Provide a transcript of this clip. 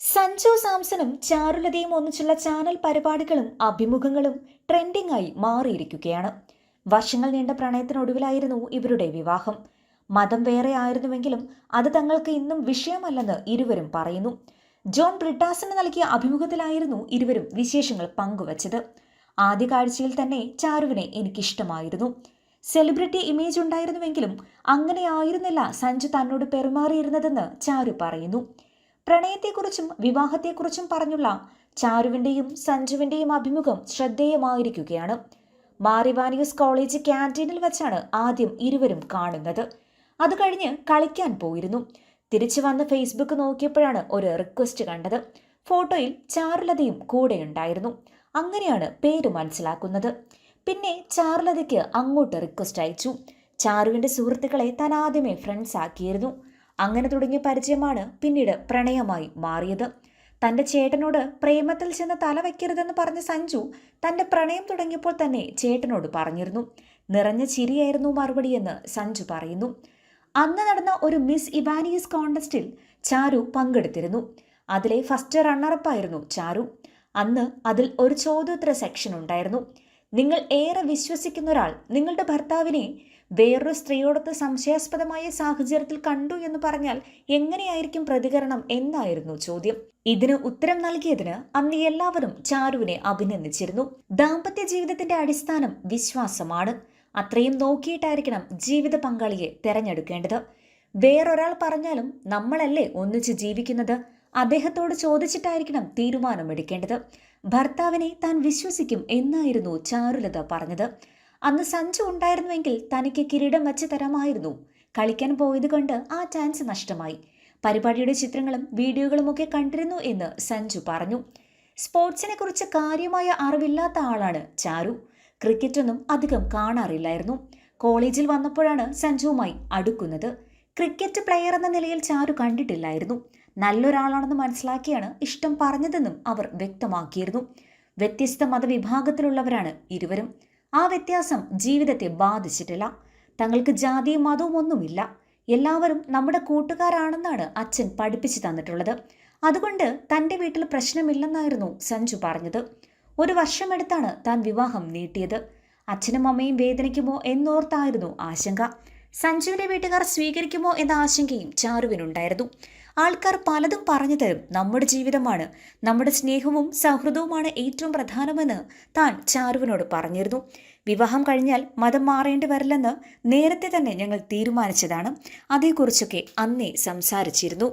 സഞ്ജു സാംസണും ചാരുലതയും ഒന്നിച്ചുള്ള ചാനൽ പരിപാടികളും അഭിമുഖങ്ങളും ട്രെൻഡിംഗ് ആയി മാറിയിരിക്കുകയാണ്. വർഷങ്ങൾ നീണ്ട പ്രണയത്തിനൊടുവിലായിരുന്നു ഇവരുടെ വിവാഹം. മതം വേറെ ആയിരുന്നുവെങ്കിലും അത് തങ്ങൾക്ക് ഇന്നും വിഷയമല്ലെന്ന് ഇരുവരും പറയുന്നു. ജോൺ ബ്രിട്ടാസിന് നൽകിയ അഭിമുഖത്തിലായിരുന്നു ഇരുവരും വിശേഷങ്ങൾ പങ്കുവച്ചത്. ആദ്യ കാഴ്ചയിൽ തന്നെ ചാരുവിനെ എനിക്കിഷ്ടമായിരുന്നു. സെലിബ്രിറ്റി ഇമേജ് ഉണ്ടായിരുന്നുവെങ്കിലും അങ്ങനെയായിരുന്നില്ല സഞ്ജു തന്നോട് പെരുമാറിയിരുന്നതെന്ന് ചാരു പറയുന്നു. പ്രണയത്തെക്കുറിച്ചും വിവാഹത്തെക്കുറിച്ചും പറഞ്ഞുള്ള ചാരുവിന്റെയും സഞ്ജുവിന്റെയും അഭിമുഖം ശ്രദ്ധേയമായിരിക്കുകയാണ്. മാറിവാനിയസ് കോളേജ് ക്യാൻറ്റീനിൽ വെച്ചാണ് ആദ്യം ഇരുവരും കാണുന്നത്. അത് കഴിഞ്ഞ് കളിക്കാൻ പോയിരുന്നു. തിരിച്ചു വന്ന് ഫേസ്ബുക്ക് നോക്കിയപ്പോഴാണ് ഒരു റിക്വസ്റ്റ് കണ്ടത്. ഫോട്ടോയിൽ ചാരുലതയും കൂടെയുണ്ടായിരുന്നു. അങ്ങനെയാണ് പേര് മനസ്സിലാക്കുന്നത്. പിന്നെ ചാരുലതയ്ക്ക് അങ്ങോട്ട് റിക്വസ്റ്റ് അയച്ചു. ചാരുവിന്റെ സുഹൃത്തുക്കളെ താൻ ആദ്യമേ ഫ്രണ്ട്സ് ആക്കിയിരുന്നു. അങ്ങനെ തുടങ്ങിയ പരിചയമാണ് പിന്നീട് പ്രണയമായി മാറിയത്. തന്റെ ചേട്ടനോട് പ്രേമത്തിൽ ചെന്ന് തല വയ്ക്കരുതെന്ന് പറഞ്ഞ സഞ്ജു തന്റെ പ്രണയം തുടങ്ങിയപ്പോൾ തന്നെ ചേട്ടനോട് പറഞ്ഞിരുന്നു. നിറഞ്ഞ ചിരിയായിരുന്നു മറുപടിയെന്ന് സഞ്ജു പറയുന്നു. അന്ന് നടന്ന ഒരു മിസ് ഇവാനിയസ് കോൺടെസ്റ്റിൽ ചാരു പങ്കെടുത്തിരുന്നു. അതിലെ ഫസ്റ്റ് റണ്ണറപ്പായിരുന്നു ചാരു. അന്ന് അതിൽ ഒരു ചോദ്യോത്തര സെക്ഷൻ ഉണ്ടായിരുന്നു. നിങ്ങൾ ഏറെ വിശ്വസിക്കുന്ന ഒരാൾ നിങ്ങളുടെ ഭർത്താവിനെ വേറൊരു സ്ത്രീയോടൊത്ത് സംശയാസ്പദമായ സാഹചര്യത്തിൽ കണ്ടു എന്ന് പറഞ്ഞാൽ എങ്ങനെയായിരിക്കും പ്രതികരണം എന്നായിരുന്നു ചോദ്യം. ഇതിന് ഉത്തരം നൽകിയതിന് അന്ന് എല്ലാവരും ചാരുവിനെ അഭിനന്ദിച്ചിരുന്നു. ദാമ്പത്യ ജീവിതത്തിന്റെ അടിസ്ഥാനം വിശ്വാസമാണ്. അത്രയും നോക്കിയിട്ടായിരിക്കണം ജീവിത പങ്കാളിയെ തെരഞ്ഞെടുക്കേണ്ടത്. വേറൊരാൾ പറഞ്ഞാലും നമ്മളല്ലേ ഒന്നിച്ച് ജീവിക്കുന്നത്, അദ്ദേഹത്തോട് ചോദിച്ചിട്ടായിരിക്കണം തീരുമാനമെടുക്കേണ്ടത്. ഭർത്താവിനെ താൻ വിശ്വസിക്കും എന്നായിരുന്നു ചാരുലത പറഞ്ഞത്. അന്ന് സഞ്ജു ഉണ്ടായിരുന്നുവെങ്കിൽ തനിക്ക് കിരീടം വച്ച് തരാമായിരുന്നു. കളിക്കാൻ പോയത് കൊണ്ട് ആ ചാൻസ് നഷ്ടമായി. പരിപാടിയുടെ ചിത്രങ്ങളും വീഡിയോകളും ഒക്കെ കണ്ടിരുന്നു എന്ന് സഞ്ജു പറഞ്ഞു. സ്പോർട്സിനെ കുറിച്ച് കാര്യമായ അറിവില്ലാത്ത ആളാണ് ചാരു. ക്രിക്കറ്റൊന്നും അധികം കാണാറില്ലായിരുന്നു. കോളേജിൽ വന്നപ്പോഴാണ് സഞ്ജുവുമായി അടുക്കുന്നത്. ക്രിക്കറ്റ് പ്ലെയർ എന്ന നിലയിൽ ചാരു കണ്ടിട്ടില്ലായിരുന്നു. നല്ലൊരാളാണെന്ന് മനസ്സിലാക്കിയാണ് ഇഷ്ടം പറഞ്ഞതെന്നും അവർ വ്യക്തമാക്കിയിരുന്നു. വ്യത്യസ്ത മതവിഭാഗത്തിലുള്ളവരാണ് ഇരുവരും. ആ വ്യത്യാസം ജീവിതത്തെ ബാധിച്ചിട്ടില്ല. തങ്ങൾക്ക് ജാതിയും മതവും ഒന്നുമില്ല. എല്ലാവരും നമ്മുടെ കൂട്ടുകാരാണെന്നാണ് അച്ഛൻ പഠിപ്പിച്ചു തന്നിട്ടുള്ളത്. അതുകൊണ്ട് തൻ്റെ വീട്ടിൽ പ്രശ്നമില്ലെന്നായിരുന്നു സഞ്ജു പറഞ്ഞത്. 1 വർഷമെടുത്താണ് താൻ വിവാഹം നീട്ടിയത്. അച്ഛനും അമ്മയും വേദനിക്കുമോ എന്നോർത്തായിരുന്നു ആശങ്ക. സഞ്ജുവിന്റെ വീട്ടുകാർ സ്വീകരിക്കുമോ എന്ന ആശങ്കയും ചാരുവിനുണ്ടായിരുന്നു. ആൾക്കാർ പലതും പറഞ്ഞു തരും. നമ്മുടെ ജീവിതമാണ്, നമ്മുടെ സ്നേഹവും സൗഹൃദവുമാണ് ഏറ്റവും പ്രധാനമെന്ന് താൻ ചാരുവിനോട് പറഞ്ഞിരുന്നു. വിവാഹം കഴിഞ്ഞാൽ മതം മാറേണ്ടി വരില്ലെന്ന് നേരത്തെ തന്നെ ഞങ്ങൾ തീരുമാനിച്ചതാണ്. അതേക്കുറിച്ചൊക്കെ അന്നേ സംസാരിച്ചിരുന്നു.